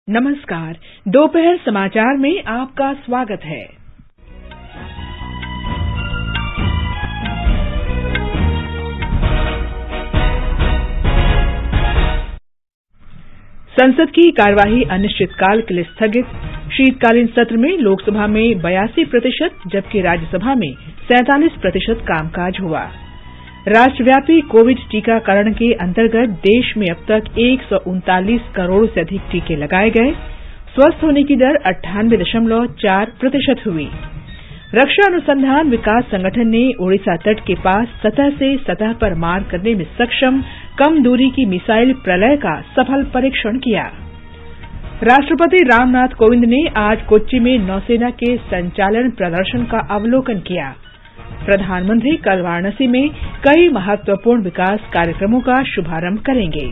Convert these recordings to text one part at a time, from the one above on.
नमस्कार। दोपहर समाचार में आपका स्वागत है। संसद की कार्यवाही अनिश्चितकाल के लिए स्थगित। शीतकालीन सत्र में लोकसभा में 82% जबकि राज्यसभा में 47% कामकाज हुआ। राष्ट्रव्यापी कोविड टीकाकरण के अंतर्गत देश में अब तक 139 करोड़ से अधिक टीके लगाए गए। स्वस्थ होने की दर 98.4% हुई। रक्षा अनुसंधान विकास संगठन ने ओडिशा तट के पास सतह से सतह पर मार करने में सक्षम कम दूरी की मिसाइल प्रलय का सफल परीक्षण किया। राष्ट्रपति रामनाथ कोविंद ने आज कोच्चि में नौसेना के संचालन प्रदर्शन का अवलोकन किया। प्रधानमंत्री कल वाराणसी में कई महत्वपूर्ण विकास कार्यक्रमों का शुभारंभ करेंगे।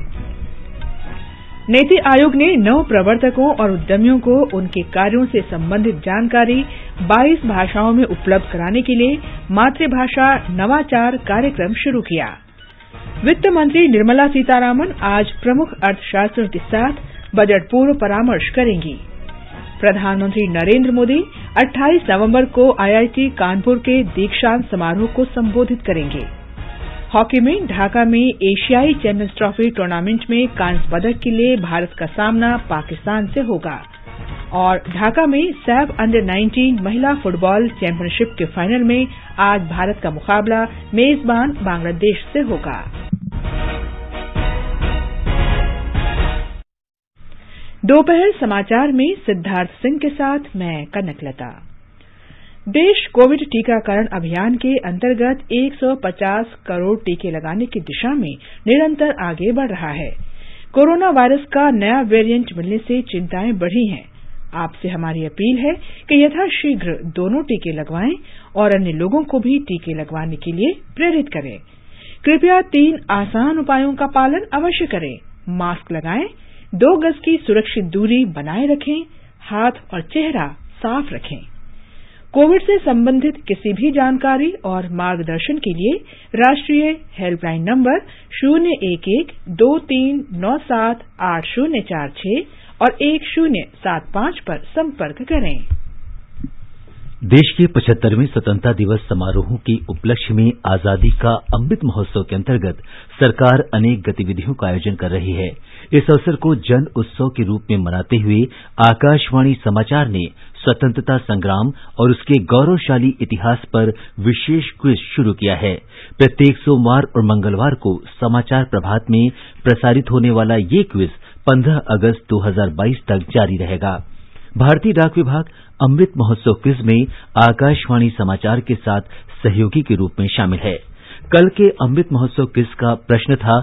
नीति आयोग ने नवप्रवर्तकों और उद्यमियों को उनके कार्यों से संबंधित जानकारी 22 भाषाओं में उपलब्ध कराने के लिए मातृभाषा नवाचार कार्यक्रम शुरू किया। वित्त मंत्री निर्मला सीतारामन आज प्रमुख अर्थशास्त्रियों के साथ बजट पूर्व परामर्श करेंगी। प्रधानमंत्री नरेंद्र मोदी 28 नवंबर को आईआईटी कानपुर के दीक्षांत समारोह को संबोधित करेंगे। हॉकी में ढाका में एशियाई चैंपियंस ट्रॉफी टूर्नामेंट में कांस्य पदक के लिए भारत का सामना पाकिस्तान से होगा और ढाका में सैफ अंडर-19 महिला फुटबॉल चैंपियनशिप के फाइनल में आज भारत का मुकाबला मेजबान बांग्लादेश से होगा। दोपहर समाचार में सिद्धार्थ सिंह के साथ मैं कनकलता। देश कोविड टीकाकरण अभियान के अंतर्गत 150 करोड़ टीके लगाने की दिशा में निरंतर आगे बढ़ रहा है। कोरोना वायरस का नया वेरिएंट मिलने से चिंताएं बढ़ी हैं। आपसे हमारी अपील है कि यथाशीघ्र दोनों टीके लगवाएं और अन्य लोगों को भी टीके लगवाने के लिए प्रेरित करें। कृपया 3 आसान उपायों का पालन अवश्य करें। मास्क लगाएं, 2 गज की सुरक्षित दूरी बनाए रखें, हाथ और चेहरा साफ रखें। कोविड से संबंधित किसी भी जानकारी और मार्गदर्शन के लिए राष्ट्रीय हेल्पलाइन नंबर 011-2397-8046 और 1075 पर संपर्क करें। देश के 75वें स्वतंत्रता दिवस समारोहों के उपलक्ष्य में आजादी का अमृत महोत्सव के अंतर्गत सरकार अनेक गतिविधियों का आयोजन कर रही है। इस अवसर को जन उत्सव के रूप में मनाते हुए आकाशवाणी समाचार ने स्वतंत्रता संग्राम और उसके गौरवशाली इतिहास पर विशेष क्विज शुरू किया है। प्रत्येक सोमवार और मंगलवार को समाचार प्रभात में प्रसारित होने वाला ये क्विज 15 अगस्त 2022 तक जारी रहेगा। भारतीय डाक विभाग अमृत महोत्सव क्विज में आकाशवाणी समाचार के साथ सहयोगी के रूप में शामिल है। कल के अमृत महोत्सव क्विज का प्रश्न था,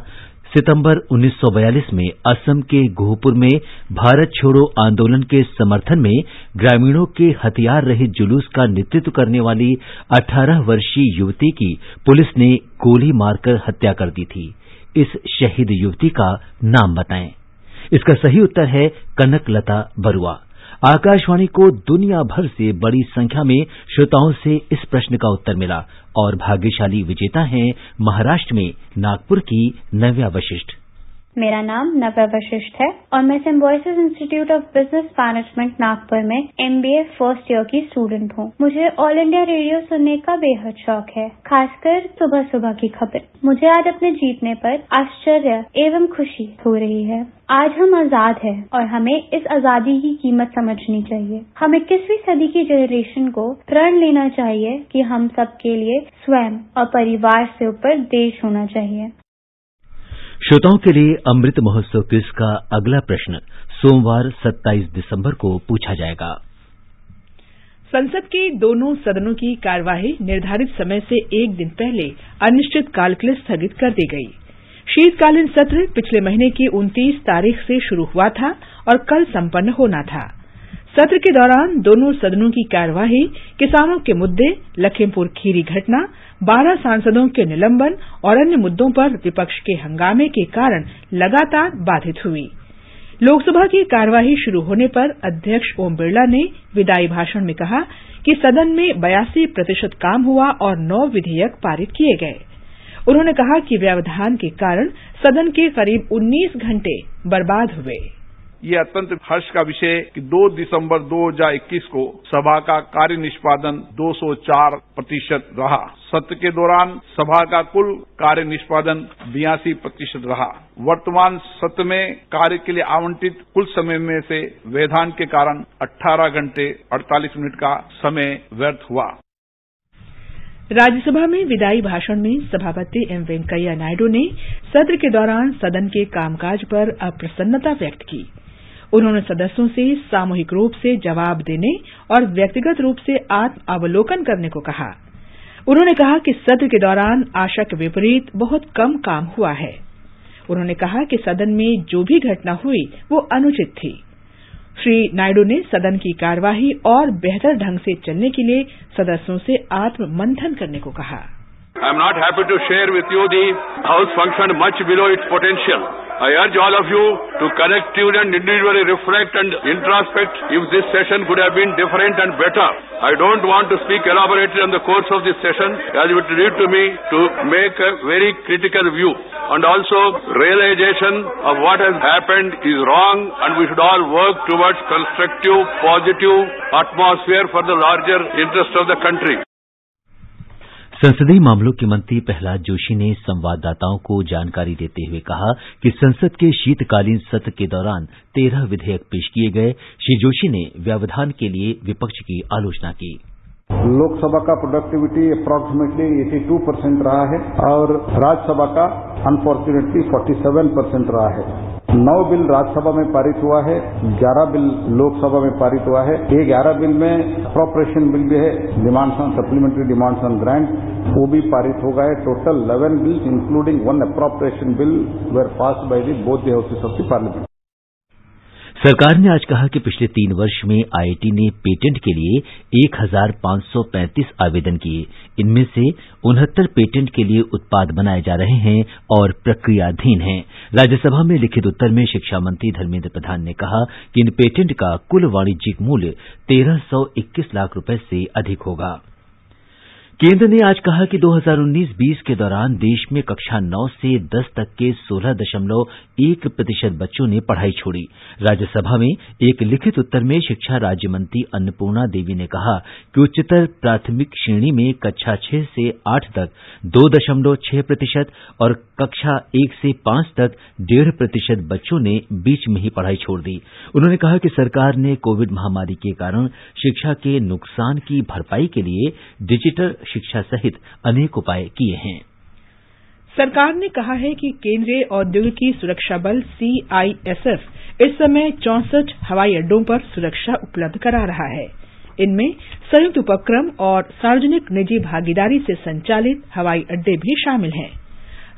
सितंबर 1942 में असम के गोहपुर में भारत छोड़ो आंदोलन के समर्थन में ग्रामीणों के हथियार रहित जुलूस का नेतृत्व करने वाली 18 वर्षीय युवती की पुलिस ने गोली मारकर हत्या कर दी थी। इस शहीद युवती का नाम बताएं। इसका सही उत्तर है कनकलता बरुआ। आकाशवाणी को दुनिया भर से बड़ी संख्या में श्रोताओं से इस प्रश्न का उत्तर मिला और भाग्यशाली विजेता हैं महाराष्ट्र में नागपुर की नव्या वशिष्ठ। मेरा नाम नव्या वशिष्ठ है और मैं symbiosis institute of business management Nagpur में MBA फर्स्ट ईयर की स्टूडेंट हूँ। मुझे ऑल इंडिया रेडियो सुनने का बेहद शौक है, खासकर सुबह सुबह की खबर। मुझे आज अपने जीतने पर आश्चर्य एवं खुशी हो रही है। आज हम आजाद हैं और हमें इस आजादी की कीमत समझनी चाहिए। हम 21वीं सदी की जनरेशन को प्रण लेना चाहिए कि हम सबके लिए स्वयं और परिवार से ऊपर देश होना चाहिए। श्रोताओं के लिए अमृत महोत्सव क्विज का अगला प्रश्न सोमवार 27 दिसंबर को पूछा जाएगा। संसद के दोनों सदनों की कार्यवाही निर्धारित समय से एक दिन पहले अनिश्चितकाल के लिए स्थगित कर दी गई। शीतकालीन सत्र पिछले महीने की 29 तारीख से शुरू हुआ था और कल संपन्न होना था। सत्र के दौरान दोनों सदनों की कार्यवाही किसानों के मुद्दे, लखीमपुर खीरी घटना, 12 सांसदों के निलंबन और अन्य मुद्दों पर विपक्ष के हंगामे के कारण लगातार बाधित हुई। लोकसभा की कार्यवाही शुरू होने पर अध्यक्ष ओम बिरला ने विदाई भाषण में कहा कि सदन में 82% काम हुआ और 9 विधेयक पारित किए गए। उन्होंने कहा कि व्यवधान के कारण सदन के करीब 19 घंटे बर्बाद हुए। ये अत्यंत हर्ष का विषय है कि 2 दिसंबर 2021 को सभा का कार्य निष्पादन 204% रहा। सत्र के दौरान सभा का कुल कार्य निष्पादन 82% रहा। वर्तमान सत्र में कार्य के लिए आवंटित कुल समय में से व्यवधान के कारण 18 घंटे 48 मिनट का समय व्यर्थ हुआ। राज्यसभा में विदाई भाषण में सभापति एम वेंकैया नायडू ने सत्र के दौरान सदन के कामकाज पर अप्रसन्नता व्यक्त की। उन्होंने सदस्यों से सामूहिक रूप से जवाब देने और व्यक्तिगत रूप से आत्म अवलोकन करने को कहा। उन्होंने कहा कि सत्र के दौरान आशा के विपरीत बहुत कम काम हुआ है। उन्होंने कहा कि सदन में जो भी घटना हुई वो अनुचित थी। श्री नायडू ने सदन की कार्यवाही और बेहतर ढंग से चलने के लिए सदस्यों से आत्म मंथन करने को कहा। I am not happy to share with you the House functioned much below its potential. I urge all of you to collectively and individually reflect and introspect if this session could have been different and better. I don't want to speak elaborately on the course of this session as it would lead to me to make a very critical view. And also realization of what has happened is wrong and we should all work towards constructive, positive atmosphere for the larger interest of the country. संसदीय मामलों के मंत्री प्रहलाद जोशी ने संवाददाताओं को जानकारी देते हुए कहा कि संसद के शीतकालीन सत्र के दौरान 13 विधेयक पेश किए गए। श्री जोशी ने व्यवधान के लिए विपक्ष की आलोचना की। लोकसभा का प्रोडक्टिविटी अप्रॉक्सीमेटली 82% रहा है और राज्यसभा का अनफॉर्चुनेटली 47% रहा है। 9 बिल राज्यसभा में पारित हुआ है, 11 बिल लोकसभा में पारित हुआ है। ये 11 बिल में अप्रोप्रिएशन बिल भी है, demands on supplementary demands on grant, वो भी पारित हो गए। Total 11 bills including 1 appropriation bill were passed by the both the houses of the parliament. सरकार ने आज कहा कि पिछले 3 वर्ष में आईआईटी ने पेटेंट के लिए 1535 आवेदन किए। इनमें से 69 पेटेंट के लिए उत्पाद बनाए जा रहे हैं और प्रक्रियाधीन हैं। राज्यसभा में लिखित उत्तर में शिक्षा मंत्री धर्मेंद्र प्रधान ने कहा कि इन पेटेंट का कुल वाणिज्यिक मूल्य 1321 लाख रुपए से अधिक होगा। केंद्र ने आज कहा कि 2019-20 के दौरान देश में कक्षा 9 से 10 तक के 16.1% बच्चों ने पढ़ाई छोड़ी। राज्यसभा में एक लिखित उत्तर में शिक्षा राज्य मंत्री अन्नपूर्णा देवी ने कहा कि उच्चतर प्राथमिक श्रेणी में कक्षा 6 से 8 तक 2.6% और कक्षा 1 से 5 तक 1.5% बच्चों ने बीच में ही पढ़ाई छोड़ दी। उन्होंने कहा कि सरकार ने कोविड महामारी के कारण शिक्षा के नुकसान की भरपाई के लिए डिजिटल शिक्षा सहित अनेक उपाय किए हैं। सरकार ने कहा है कि केंद्रीय औद्योगिकी सुरक्षा बल सीआईएसएफ इस समय 64 हवाई अड्डों पर सुरक्षा उपलब्ध करा रहा है। इनमें संयुक्त उपक्रम और सार्वजनिक निजी भागीदारी से संचालित हवाई अड्डे भी शामिल हैं।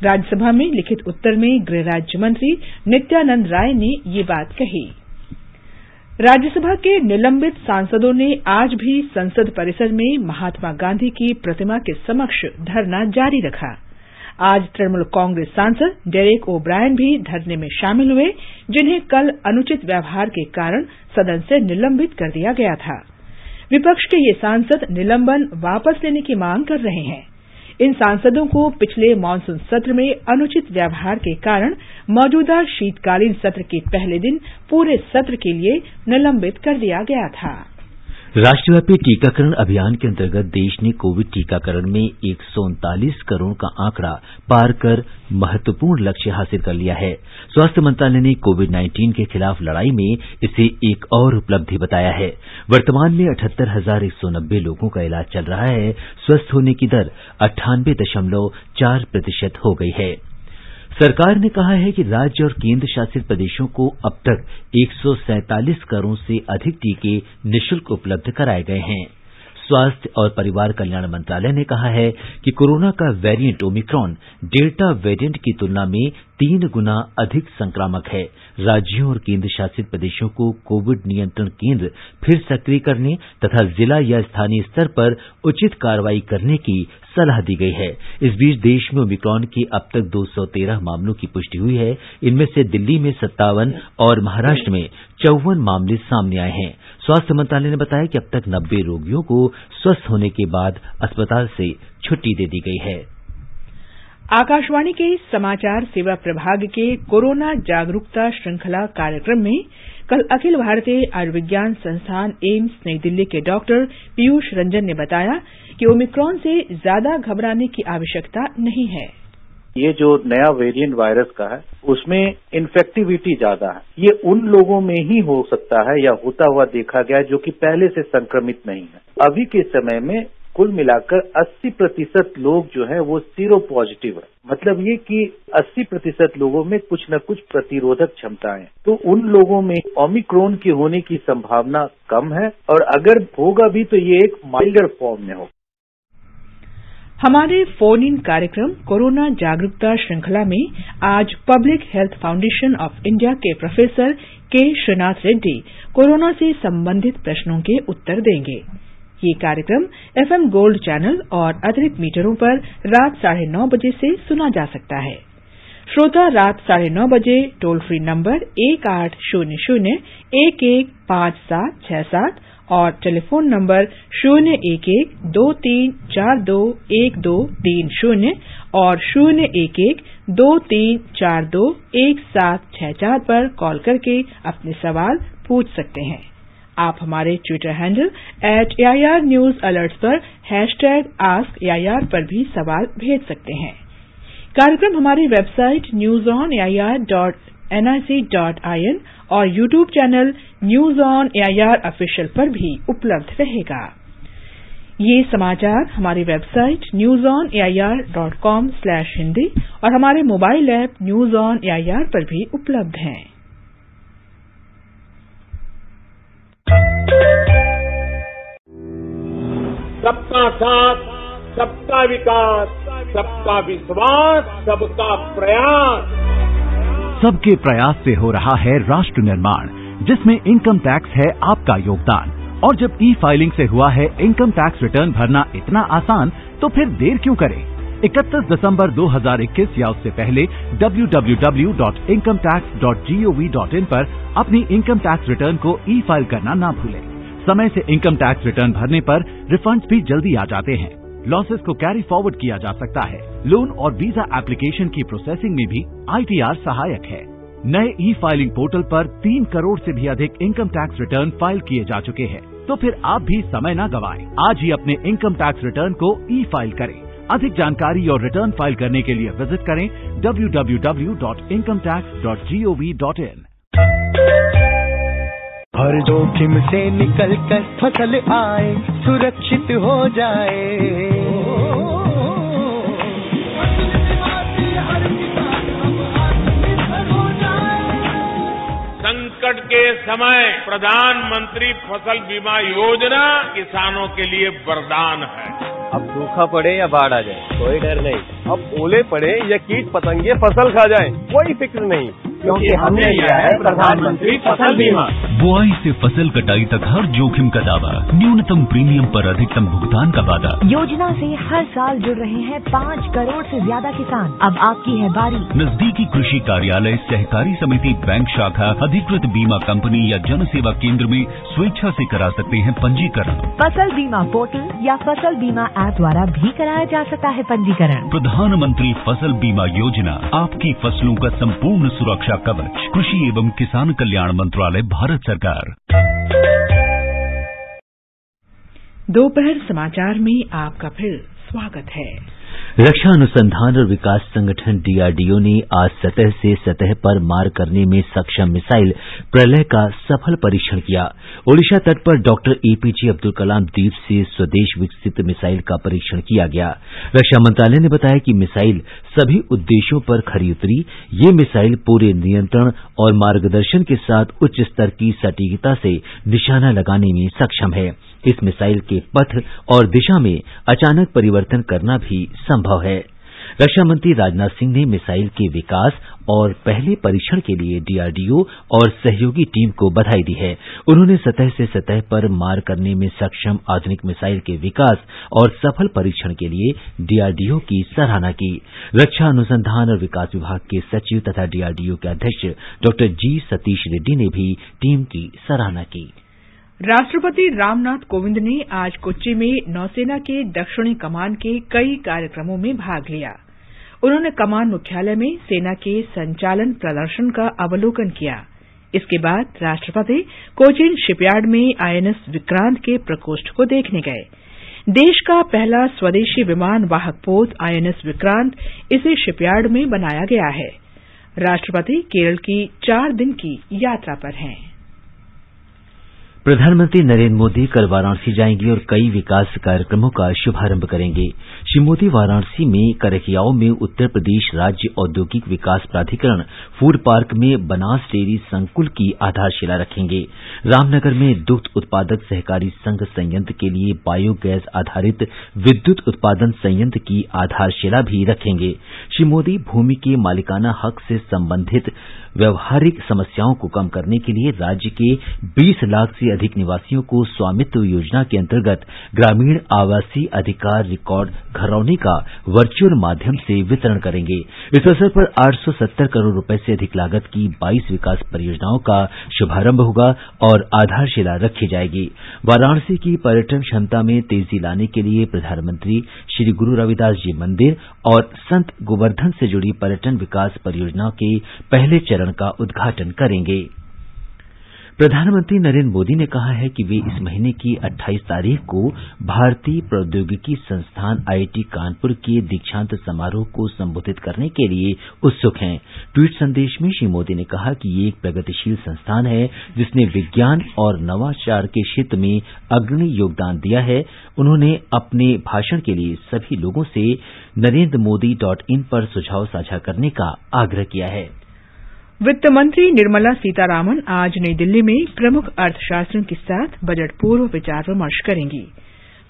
राज्यसभा में लिखित उत्तर में गृह राज्य मंत्री नित्यानंद राय ने ये बात कही। राज्यसभा के निलंबित सांसदों ने आज भी संसद परिसर में महात्मा गांधी की प्रतिमा के समक्ष धरना जारी रखा। आज तृणमूल कांग्रेस सांसद डेरेक ओब्रायन भी धरने में शामिल हुए, जिन्हें कल अनुचित व्यवहार के कारण सदन से निलंबित कर दिया गया था। विपक्ष के ये सांसद निलंबन वापस लेने की मांग कर रहे हैं। इन सांसदों को पिछले मानसून सत्र में अनुचित व्यवहार के कारण मौजूदा शीतकालीन सत्र के पहले दिन पूरे सत्र के लिए निलंबित कर दिया गया था। राष्ट्रव्यापी टीकाकरण अभियान के अंतर्गत देश ने कोविड टीकाकरण में 139 करोड़ का आंकड़ा पार कर महत्वपूर्ण लक्ष्य हासिल कर लिया है। स्वास्थ्य मंत्रालय ने कोविड-19 के खिलाफ लड़ाई में इसे एक और उपलब्धि बताया है। वर्तमान में 78,190 लोगों का इलाज चल रहा है। स्वस्थ होने की दर 98.4% हो गई है। सरकार ने कहा है कि राज्य और केंद्र शासित प्रदेशों को अब तक 147 करोड़ से अधिक टीके निःशुल्क उपलब्ध कराए गए हैं। स्वास्थ्य और परिवार कल्याण मंत्रालय ने कहा है कि कोरोना का वेरिएंट ओमिक्रॉन डेल्टा वेरिएंट की तुलना में 3 गुना अधिक संक्रामक है। राज्यों और केंद्र शासित प्रदेशों को कोविड नियंत्रण केंद्र फिर सक्रिय करने तथा जिला या स्थानीय स्तर पर उचित कार्रवाई करने की सलाह दी गई है। इस बीच देश में ओमिक्रॉन के अब तक 213 मामलों की पुष्टि हुई है। इनमें से दिल्ली में 57 और महाराष्ट्र में 54 मामले सामने आए हैं। स्वास्थ्य मंत्रालय ने बताया कि अब तक 90 रोगियों को स्वस्थ होने के बाद अस्पताल से छुट्टी दे दी गई है। आकाशवाणी के समाचार सेवा प्रभाग के कोरोना जागरूकता श्रृंखला कार्यक्रम में कल अखिल भारतीय आयुर्विज्ञान संस्थान एम्स नई दिल्ली के डॉक्टर पीयूष रंजन ने बताया कि ओमिक्रॉन से ज्यादा घबराने की आवश्यकता नहीं है। ये जो नया वेरिएंट वायरस का है उसमें इन्फेक्टिविटी ज्यादा है। ये उन लोगों में ही हो सकता है या होता हुआ देखा गया जो कि पहले से संक्रमित नहीं है। अभी के समय में कुल मिलाकर 80% लोग जो है वो सीरो पॉजिटिव है। मतलब ये कि 80% लोगों में कुछ न कुछ प्रतिरोधक क्षमता है। तो उन लोगों में ओमिक्रॉन के होने की संभावना कम है और अगर होगा भी तो ये एक माइल्डर फॉर्म में होगा। हमारे फोन इन कार्यक्रम कोरोना जागरूकता श्रृंखला में आज public health foundation of India के प्रोफेसर के श्रीनाथ रेड्डी कोरोना से संबंधित प्रश्नों के उत्तर देंगे। ये कार्यक्रम FM गोल्ड चैनल और अतिरिक्त मीटरों पर रात 9:30 बजे से सुना जा सकता है। श्रोता रात 9:30 बजे टोल फ्री नंबर 1800-115767 और टेलीफोन नंबर 011-2342-1230 और 011-2342-1764 पर कॉल करके अपने सवाल पूछ सकते हैं। आप हमारे Twitter handle @AIR news alerts पर #AskAIR पर भी सवाल भेज सकते हैं। कार्यक्रम हमारी वेबसाइट newsonair.nic.in और YouTube channel news on AIR official पर भी उपलब्ध रहेगा। ये समाचार हमारी वेबसाइट newsonair.com/hindi और हमारे mobile app news on AIR पर भी उपलब्ध हैं। सबका साथ, सबका विकास, सबका विश्वास, सबका प्रयास। सबके प्रयास से हो रहा है राष्ट्र निर्माण, जिसमें इनकम टैक्स है आपका योगदान। और जब ई-फाइलिंग से हुआ है इनकम टैक्स रिटर्न भरना इतना आसान, तो फिर देर क्यों करें? 31 दिसंबर 2021 या उससे पहले www.incometax.gov.in पर अपनी इनकम टैक्स रिटर्न को ई-फाइल करना ना भूलें। समय से इनकम टैक्स रिटर्न भरने पर रिफंड्स भी जल्दी आ जाते हैं। लॉसेस को कैरी फॉरवर्ड किया जा सकता है। लोन और वीजा एप्लीकेशन की प्रोसेसिंग में भी ITR सहायक है। नए ई-फाइलिंग पोर्टल पर 3 करोड़ से भी अधिक इनकम टैक्स रिटर्न फाइल किए जा चुके हैं। तो फिर आप भी समय न गवाएं। आज ही अपने इनकम टैक्स रिटर्न को ई-फाइल करें। अधिक जानकारी और रिटर्न फाइल करने के लिए विजिट करें www.incometax.gov.in। हर जोखिम से निकल कर फसल आए, सुरक्षित हो जाए। संकट के समय प्रधानमंत्री फसल बीमा योजना किसानों के लिए वरदान है। अब सूखा पड़े या बाढ़ आ जाए, कोई डर नहीं। अब ओले पड़े या कीट पतंगे फसल खा जाए, कोई फिक्र नहीं, क्योंकि हमने लिया है प्रधानमंत्री फसल बीमा। बुआई से फसल कटाई तक हर जोखिम का दावा, न्यूनतम प्रीमियम पर अधिकतम भुगतान का वादा। योजना से हर साल जुड़ रहे हैं 5 करोड़ से ज्यादा किसान। अब आपकी है बारी। नजदीकी कृषि कार्यालय, सहकारी समिति, बैंक शाखा, अधिकृत बीमा कंपनी या जन सेवा केंद्र में स्वेच्छा से करा सकते हैं पंजीकरण। फसल बीमा पोर्टल या फसल बीमा ऐप द्वारा भी कराया जा सकता है पंजीकरण। प्रधानमंत्री फसल बीमा योजना, आपकी फसलों का संपूर्ण सुरक्षा कवच। कृषि एवं किसान कल्याण मंत्रालय, भारत सरकार। दोपहर समाचार में आपका फिर स्वागत है। रक्षा अनुसंधान और विकास संगठन DRDO ने आज सतह से सतह पर मार करने में सक्षम मिसाइल प्रलय का सफल परीक्षण किया। ओडिशा तट पर डॉक्टर APJ अब्दुल कलाम द्वीप से स्वदेश विकसित मिसाइल का परीक्षण किया गया। रक्षा मंत्रालय ने बताया कि मिसाइल सभी उद्देश्यों पर खरी उतरी। ये मिसाइल पूरे नियंत्रण और मार्गदर्शन के साथ उच्च स्तर की सटीकता से निशाना लगाने में सक्षम है। इस मिसाइल के पथ और दिशा में अचानक परिवर्तन करना भी संभव है। रक्षा मंत्री राजनाथ सिंह ने मिसाइल के विकास और पहले परीक्षण के लिए DRDO और सहयोगी टीम को बधाई दी है। उन्होंने सतह से सतह पर मार करने में सक्षम आधुनिक मिसाइल के विकास और सफल परीक्षण के लिए DRDO की सराहना की। रक्षा अनुसंधान और विकास विभाग के सचिव तथा DRDO के अध्यक्ष डॉक्टर G सतीश रेड्डी ने भी टीम की सराहना की। राष्ट्रपति रामनाथ कोविंद ने आज कोच्चि में नौसेना के दक्षिणी कमान के कई कार्यक्रमों में भाग लिया। उन्होंने कमान मुख्यालय में सेना के संचालन प्रदर्शन का अवलोकन किया। इसके बाद राष्ट्रपति कोचीन शिपयार्ड में आईएनएस विक्रांत के प्रकोष्ठ को देखने गए। देश का पहला स्वदेशी विमान वाहक पोत आईएनएस विक्रांत इसी शिपयार्ड में बनाया गया है। राष्ट्रपति केरल की 4 दिन की यात्रा पर हैं। प्रधानमंत्री नरेंद्र मोदी कल वाराणसी जाएंगे और कई विकास कार्यक्रमों का शुभारंभ करेंगे। श्री मोदी वाराणसी में करहियाओं में उत्तर प्रदेश राज्य औद्योगिक विकास प्राधिकरण फूड पार्क में बनास डेयरी संकुल की आधारशिला रखेंगे। रामनगर में दुग्ध उत्पादक सहकारी संघ संयंत्र के लिए बायोगैस आधारित विद्युत उत्पादन संयंत्र की आधारशिला भी रखेंगे। श्री मोदी भूमि के मालिकाना हक से संबंधित व्यवहारिक समस्याओं को कम करने के लिए राज्य के 20 लाख से अधिक निवासियों को स्वामित्व योजना के अंतर्गत ग्रामीण आवासीय अधिकार रिकॉर्ड घरौनी का वर्चुअल माध्यम से वितरण करेंगे। इस अवसर पर 870 करोड़ रुपए से अधिक लागत की 22 विकास परियोजनाओं का शुभारंभ होगा और आधारशिला रखी जाएगी। वाराणसी की पर्यटन क्षमता में तेजी लाने के लिए प्रधानमंत्री श्री गुरु रविदास जी मंदिर और संत गोवर्धन से जुड़ी पर्यटन विकास परियोजनाओं के पहले चरण का उद्घाटन करेंगे। प्रधानमंत्री नरेंद्र मोदी ने कहा है कि वे इस महीने की 28 तारीख को भारतीय प्रौद्योगिकी संस्थान आईआईटी कानपुर के दीक्षांत समारोह को संबोधित करने के लिए उत्सुक हैं। ट्वीट संदेश में श्री मोदी ने कहा कि ये एक प्रगतिशील संस्थान है जिसने विज्ञान और नवाचार के क्षेत्र में अग्रणी योगदान दिया है। उन्होंने अपने भाषण के लिए सभी लोगों से NarendraModi.in पर सुझाव साझा करने का आग्रह किया है। वित्त मंत्री निर्मला सीतारामन आज नई दिल्ली में प्रमुख अर्थशास्त्रियों के साथ बजट पूर्व विचार विमर्श करेंगी।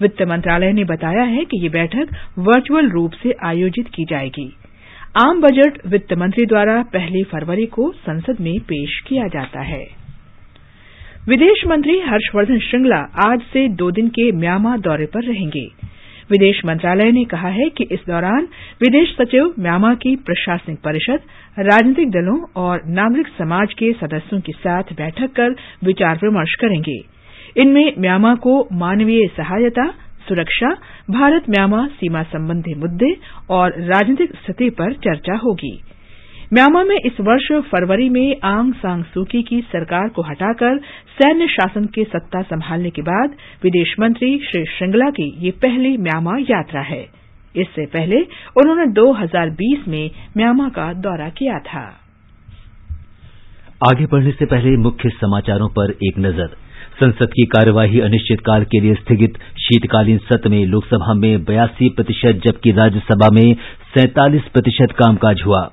वित्त मंत्रालय ने बताया है कि ये बैठक वर्चुअल रूप से आयोजित की जाएगी। आम बजट वित्त मंत्री द्वारा 1 फरवरी को संसद में पेश किया जाता है। विदेश मंत्री हर्षवर्धन श्रृंगला आज से 2 दिन के म्यांमार दौरे पर रहेंगे। विदेश मंत्रालय ने कहा है कि इस दौरान विदेश सचिव म्यांमार की प्रशासनिक परिषद, राजनीतिक दलों और नागरिक समाज के सदस्यों के साथ बैठक कर विचार विमर्श करेंगे। इनमें म्यांमार को मानवीय सहायता, सुरक्षा, भारत म्यांमार सीमा संबंधी मुद्दे और राजनीतिक स्थिति पर चर्चा होगी। म्यांमार में इस वर्ष फरवरी में आंग सान सू की सरकार को हटाकर सैन्य शासन की सत्ता संभालने के बाद विदेश मंत्री श्री श्रृंगला की ये पहली म्यांमार यात्रा है। इससे पहले उन्होंने 2020 में म्यांमार का दौरा किया था। आगे बढ़ने से पहले मुख्य समाचारों पर एक नजर। संसद की कार्यवाही अनिश्चितकाल के लिए स्थगित। शीतकालीन सत्र में लोकसभा में 82% जबकि राज्यसभा में 47% कामकाज हुआ।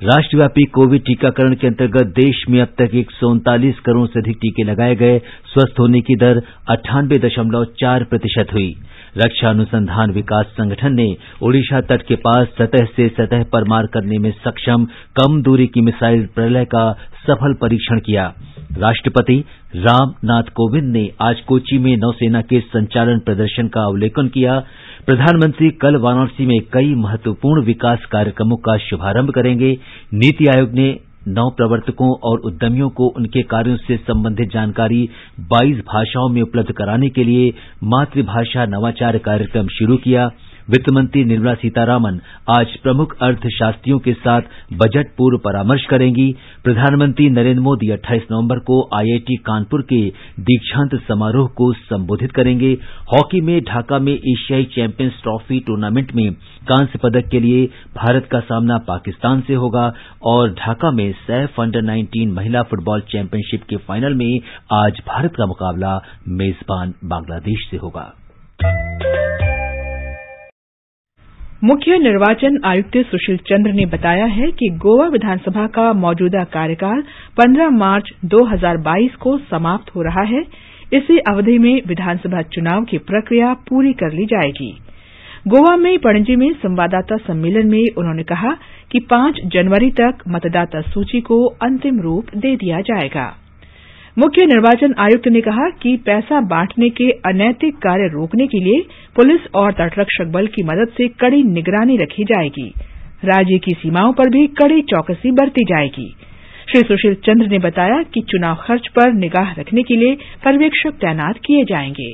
राष्ट्रव्यापी कोविड टीकाकरण के अंतर्गत देश में अब तक 139 करोड़ से अधिक टीके लगाए गए। स्वस्थ होने की दर 98.4% हुई। रक्षा अनुसंधान विकास संगठन ने ओडिशा तट के पास सतह से सतह पर मार करने में सक्षम कम दूरी की मिसाइल प्रलय का सफल परीक्षण किया। राष्ट्रपति रामनाथ कोविंद ने आज कोच्चि में नौसेना के संचालन प्रदर्शन का अवलोकन किया। प्रधानमंत्री कल वाराणसी में कई महत्वपूर्ण विकास कार्यक्रमों का शुभारंभ करेंगे। नीति आयोग ने नवप्रवर्तकों और उद्यमियों को उनके कार्यों से संबंधित जानकारी 22 भाषाओं में उपलब्ध कराने के लिए मातृभाषा नवाचार कार्यक्रम शुरू किया। वित्त मंत्री निर्मला सीतारामन आज प्रमुख अर्थशास्त्रियों के साथ बजट पूर्व परामर्श करेंगी। प्रधानमंत्री नरेंद्र मोदी 28 नवंबर को आईआईटी कानपुर के दीक्षांत समारोह को संबोधित करेंगे। हॉकी में ढाका में एशियाई चैंपियंस ट्रॉफी टूर्नामेंट में कांस्य पदक के लिए भारत का सामना पाकिस्तान से होगा और ढाका में सैफ अंडर-19 महिला फुटबॉल चैंपियनशिप के फाइनल में आज भारत का मुकाबला मेजबान बांग्लादेश से होगा। मुख्य निर्वाचन आयुक्त सुशील चंद्र ने बताया है कि गोवा विधानसभा का मौजूदा कार्यकाल 15 मार्च 2022 को समाप्त हो रहा है। इसी अवधि में विधानसभा चुनाव की प्रक्रिया पूरी कर ली जाएगी। गोवा में पणजी में संवाददाता सम्मेलन में उन्होंने कहा कि 5 जनवरी तक मतदाता सूची को अंतिम रूप दे दिया जाएगा। मुख्य निर्वाचन आयुक्त ने कहा कि पैसा बांटने के अनैतिक कार्य रोकने के लिए पुलिस और तटरक्षक बल की मदद से कड़ी निगरानी रखी जाएगी। राज्य की सीमाओं पर भी कड़ी चौकसी बरती जाएगी। श्री सुशील चंद्र ने बताया कि चुनाव खर्च पर निगाह रखने के लिए पर्यवेक्षक तैनात किए जाएंगे।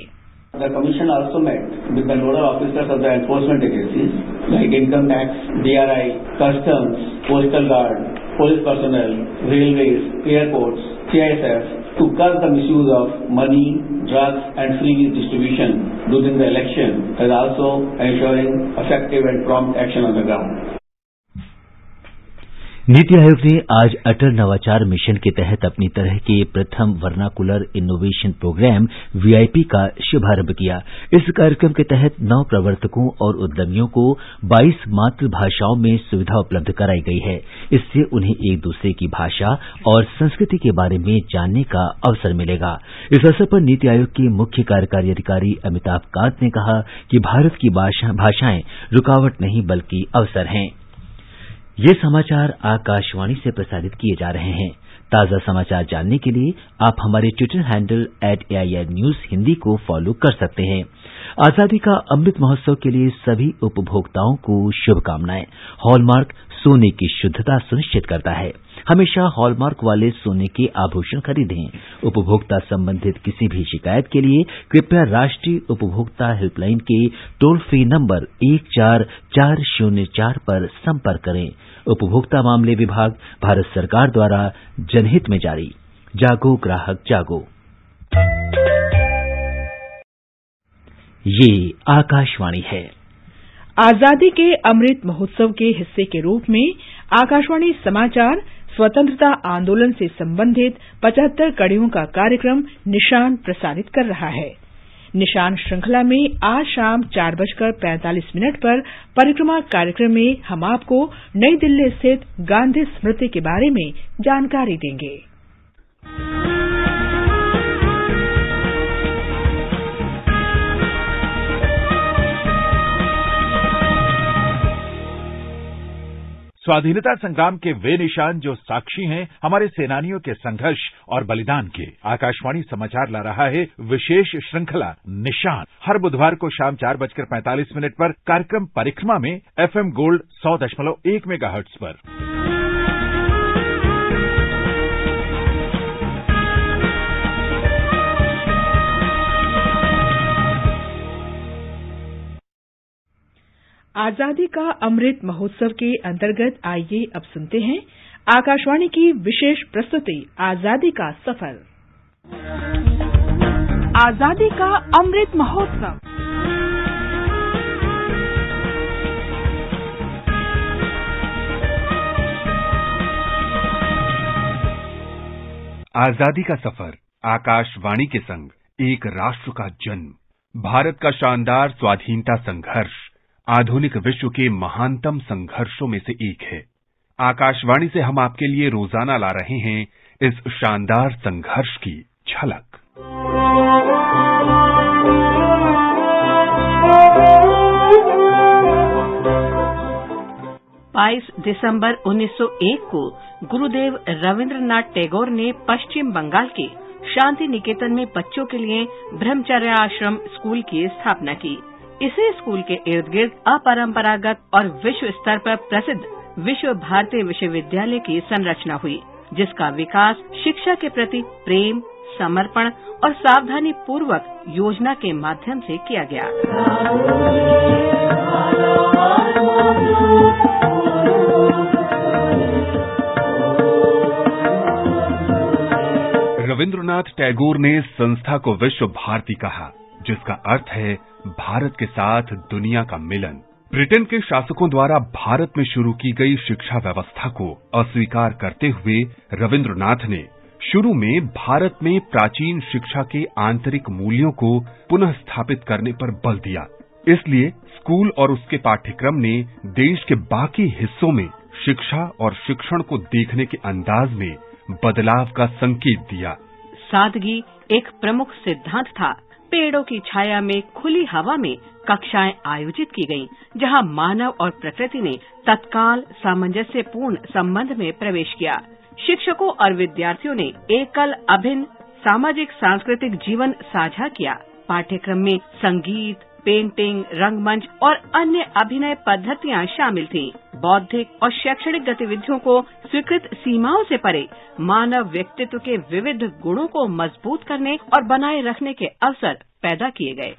The Commission also met with the nodal officers of the enforcement agencies like Income Tax, DRI, Customs, Postal Guard, Police personnel, Railways, Airports CISF to curb the misuse of money, drugs and freebies distribution during the election, and also ensuring effective and prompt action on the ground. NITI Aayog ने आज अटल नवाचार mission के तहत अपनी तरह के प्रथम vernacular innovation programme VIP का शुभारंभ किया। इस कार्यक्रम के तहत नव प्रवर्तकों और उद्यमियों को 22 मातृभाषाओं में सुविधा उपलब्ध कराई गई है। इससे उन्हें एक दूसरे की भाषा और संस्कृति के बारे में जानने का अवसर मिलेगा। इस अवसर पर नीति आयोग के मुख्य कार्यकारी अधिकारी अमिताभ कांत ने कहा कि भारत की भाषाएं रुकावट नहीं बल्कि अवसर हैं। ये समाचार आकाशवाणी से प्रसारित किए जा रहे हैं। ताजा समाचार जानने के लिए आप हमारे Twitter handle @AIR News Hindi को फॉलो कर सकते हैं। आजादी का अमृत महोत्सव के लिए सभी उपभोक्ताओं को शुभकामनाएं। हॉलमार्क सोने की शुद्धता सुनिश्चित करता है। हमेशा हॉलमार्क वाले सोने के आभूषण खरीदें। उपभोक्ता संबंधित किसी भी शिकायत के लिए कृपया राष्ट्रीय उपभोक्ता हेल्पलाइन के टोल फ्री नंबर 14404 पर संपर्क करें। उपभोक्ता मामले विभाग, भारत सरकार द्वारा जनहित में जारी। जागो ग्राहक जागो। ये आकाशवाणी है। आजादी के अमृत महोत्सव के हिस्से के रूप में आकाशवाणी समाचार स्वतंत्रता आंदोलन से संबंधित 75 कड़ियों का कार्यक्रम निशान प्रसारित कर रहा है। निशान श्रृंखला में आज शाम 4:45 पर परिक्रमा कार्यक्रम में हम आपको नई दिल्ली स्थित गांधी स्मृति के बारे में जानकारी देंगे। स्वाधीनता संग्राम के वे निशान जो साक्षी हैं हमारे सेनानियों के संघर्ष और बलिदान के। आकाशवाणी समाचार ला रहा है विशेष श्रृंखला निशान। हर बुधवार को शाम 4:45 पर कार्यक्रम परिक्रमा में FM गोल्ड 100.1 मेगाहर्ट्ज पर। आजादी का अमृत महोत्सव के अंतर्गत आइए अब सुनते हैं आकाशवाणी की विशेष प्रस्तुति आजादी का सफर। आजादी का अमृत महोत्सव। आजादी का सफर आकाशवाणी के संग एक राष्ट्र का जन्म, भारत का शानदार स्वाधीनता संघर्ष आधुनिक विश्व के महानतम संघर्षों में से एक है। आकाशवाणी से हम आपके लिए रोजाना ला रहे हैं इस शानदार संघर्ष की झलक। बाईस दिसंबर 1901 को गुरुदेव रविंद्रनाथ टैगोर ने पश्चिम बंगाल के शांति निकेतन में बच्चों के लिए ब्रह्मचर्य आश्रम स्कूल की स्थापना की। इसी स्कूल के इर्द गिर्द अपरंपरागत और विश्व स्तर पर प्रसिद्ध विश्व भारती विश्वविद्यालय की संरचना हुई, जिसका विकास शिक्षा के प्रति प्रेम, समर्पण और सावधानी पूर्वक योजना के माध्यम से किया गया। रविंद्रनाथ टैगोर ने संस्था को विश्व भारती कहा, जिसका अर्थ है भारत के साथ दुनिया का मिलन। ब्रिटेन के शासकों द्वारा भारत में शुरू की गई शिक्षा व्यवस्था को अस्वीकार करते हुए रविंद्रनाथ ने शुरू में भारत में प्राचीन शिक्षा के आंतरिक मूल्यों को पुनः स्थापित करने पर बल दिया। इसलिए स्कूल और उसके पाठ्यक्रम ने देश के बाकी हिस्सों में शिक्षा और शिक्षण को देखने के अंदाज में बदलाव का संकेत दिया। सादगी एक प्रमुख सिद्धांत था। पेड़ों की छाया में खुली हवा में कक्षाएं आयोजित की गईं, जहां मानव और प्रकृति ने तत्काल सामंजस्यपूर्ण संबंध में प्रवेश किया। शिक्षकों और विद्यार्थियों ने एकल अभिन्न सामाजिक सांस्कृतिक जीवन साझा किया। पाठ्यक्रम में संगीत, पेंटिंग, रंगमंच और अन्य अभिनय पद्धतियां शामिल थीं। बौद्धिक और शैक्षणिक गतिविधियों को स्वीकृत सीमाओं से परे मानव व्यक्तित्व के विविध गुणों को मजबूत करने और बनाए रखने के अवसर पैदा किए गए।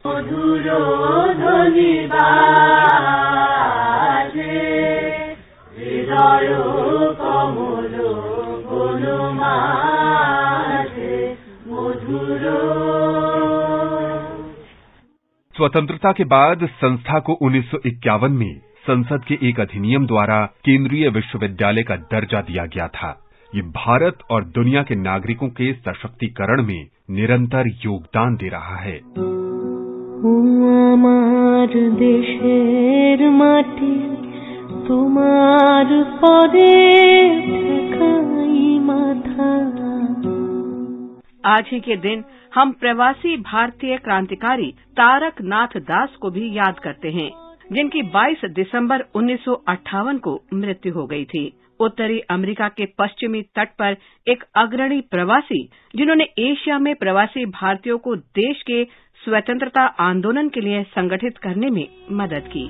स्वतंत्रता के बाद संस्था को 1951 में संसद के एक अधिनियम द्वारा केंद्रीय विश्वविद्यालय का दर्जा दिया गया था। ये भारत और दुनिया के नागरिकों के सशक्तिकरण में निरंतर योगदान दे रहा है। আমার দেশের মাটি তোমার পরে ঠেকাই মাথা। आज ही के दिन हम प्रवासी भारतीय क्रांतिकारी तारक नाथ दास को भी याद करते हैं, जिनकी 22 दिसंबर 1958 को मृत्यु हो गई थी। उत्तरी अमेरिका के पश्चिमी तट पर एक अग्रणी प्रवासी, जिन्होंने एशिया में प्रवासी भारतीयों को देश के स्वतंत्रता आंदोलन के लिए संगठित करने में मदद की।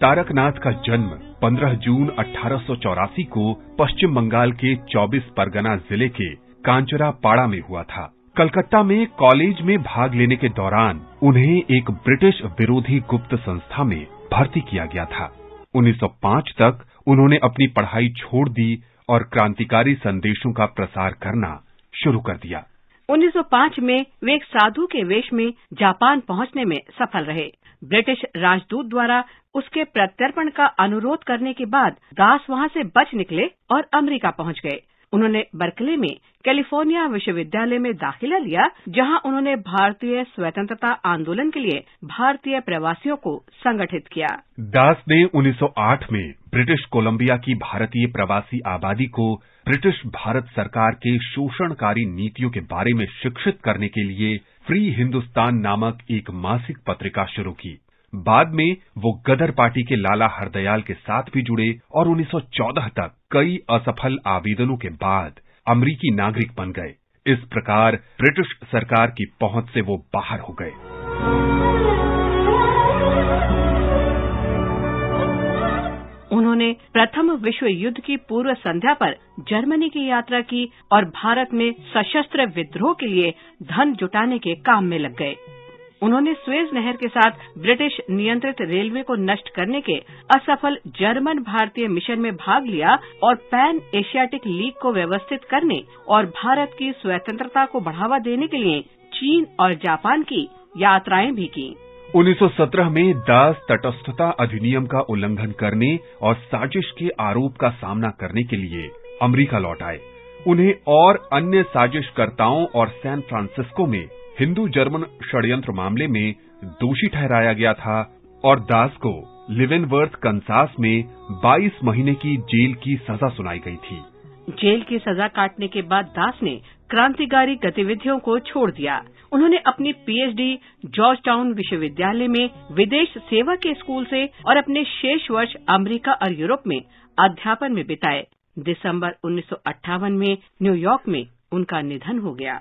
तारक नाथ का जन्म 15 जून 1884 को पश्चिम बंगाल के 24 परगना जिले के कांचरा पाड़ा में हुआ था। कलकत्ता में कॉलेज में भाग लेने के दौरान उन्हें एक ब्रिटिश विरोधी गुप्त संस्था में भर्ती किया गया था। 1905 तक उन्होंने अपनी पढ़ाई छोड़ दी और क्रांतिकारी संदेशों का प्रसार करना शुरू कर दिया। 1905 में वे एक साधु के वेश में जापान पहुंचने में सफल रहे। ब्रिटिश राजदूत द्वारा उसके प्रत्यर्पण का अनुरोध करने के बाद दास वहां से बच निकले और अमेरिका पहुंच गए। उन्होंने बर्कले में कैलिफोर्निया विश्वविद्यालय में दाखिला लिया, जहां उन्होंने भारतीय स्वतंत्रता आंदोलन के लिए भारतीय प्रवासियों को संगठित किया। दास ने 1908 में ब्रिटिश कोलंबिया की भारतीय प्रवासी आबादी को ब्रिटिश भारत सरकार के शोषणकारी नीतियों के बारे में शिक्षित करने के लिए फ्री हिंदुस्तान नामक एक मासिक पत्रिका शुरू की। बाद में वो गदर पार्टी के लाला हरदयाल के साथ भी जुड़े और 1914 तक कई असफल आवेदनों के बाद अमरीकी नागरिक बन गए। इस प्रकार ब्रिटिश सरकार की पहुंच से वो बाहर हो गए। उन्होंने प्रथम विश्व युद्ध की पूर्व संध्या पर जर्मनी की यात्रा की और भारत में सशस्त्र विद्रोह के लिए धन जुटाने के काम में लग गए। उन्होंने स्वेज नहर के साथ ब्रिटिश नियंत्रित रेलवे को नष्ट करने के असफल जर्मन भारतीय मिशन में भाग लिया और पैन एशियाटिक लीग को व्यवस्थित करने और भारत की स्वतंत्रता को बढ़ावा देने के लिए चीन और जापान की यात्राएं भी की। 1917 में दास तटस्थता अधिनियम का उल्लंघन करने और साजिश के आरोप का सामना करने के लिए अमेरिका लौट आए। उन्हें और अन्य साजिशकर्ताओं और सैन फ्रांसिस्को में हिंदू जर्मन षड्यंत्र मामले में दोषी ठहराया गया था और दास को लिवेनवर्थ कंसास में 22 महीने की जेल की सजा सुनाई गई थी। जेल की सजा काटने के बाद दास ने क्रांतिकारी गतिविधियों को छोड़ दिया। उन्होंने अपनी पीएचडी जॉर्ज टाउन विश्वविद्यालय में विदेश सेवा के स्कूल से और अपने शेष वर्ष अमेरिका और यूरोप में अध्यापन में बिताए। दिसंबर 1958 में न्यूयॉर्क में उनका निधन हो गया।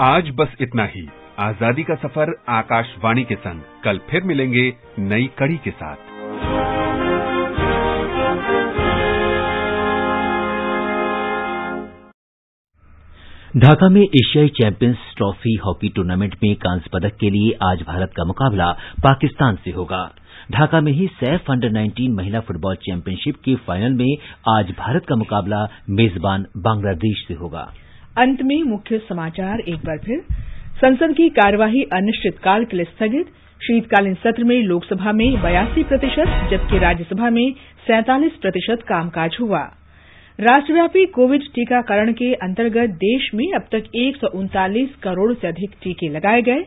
आज बस इतना ही। आजादी का सफर आकाशवाणी के संग कल फिर मिलेंगे नई कड़ी के साथ। ढाका में एशियाई चैंपियंस ट्रॉफी हॉकी टूर्नामेंट में कांस्य पदक के लिए आज भारत का मुकाबला पाकिस्तान से होगा। ढाका में ही सैफ अंडर-19 महिला फुटबॉल चैंपियनशिप के फाइनल में आज भारत का मुकाबला मेजबान बांग्लादेश से होगा। अंत में मुख्य समाचार एक बार फिर। संसद की कार्यवाही अनिश्चितकाल के लिए स्थगित। शीतकालीन सत्र में लोकसभा में 82% जबकि राज्यसभा में 47% कामकाज हुआ। राष्ट्रव्यापी कोविड टीकाकरण के अंतर्गत देश में अब तक 139 करोड़ से अधिक टीके लगाए गए।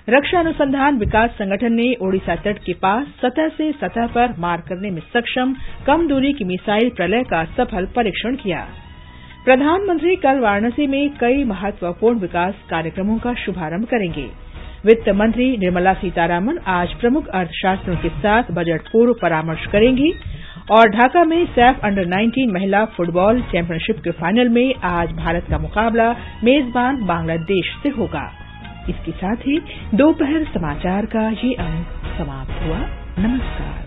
रक्षा अनुसंधान विकास संगठन ने ओडिशा तट के पास सतह से सतह पर मार करने में सक्षम कम दूरी की मिसाइल प्रलय का सफल परीक्षण किया। प्रधानमंत्री कल वाराणसी में कई महत्वपूर्ण विकास कार्यक्रमों का शुभारंभ करेंगे। वित्त मंत्री निर्मला सीतारामन आज प्रमुख अर्थशास्त्रियों के साथ बजट पूर्व परामर्श करेंगी और ढाका में सैफ अंडर-19 महिला फुटबॉल चैंपियनशिप के फाइनल में आज भारत का मुकाबला मेजबान बांग्लादेश से होगा। इसके साथ ही दोपहर समाचार का ये अंक समाप्त हुआ। नमस्कार।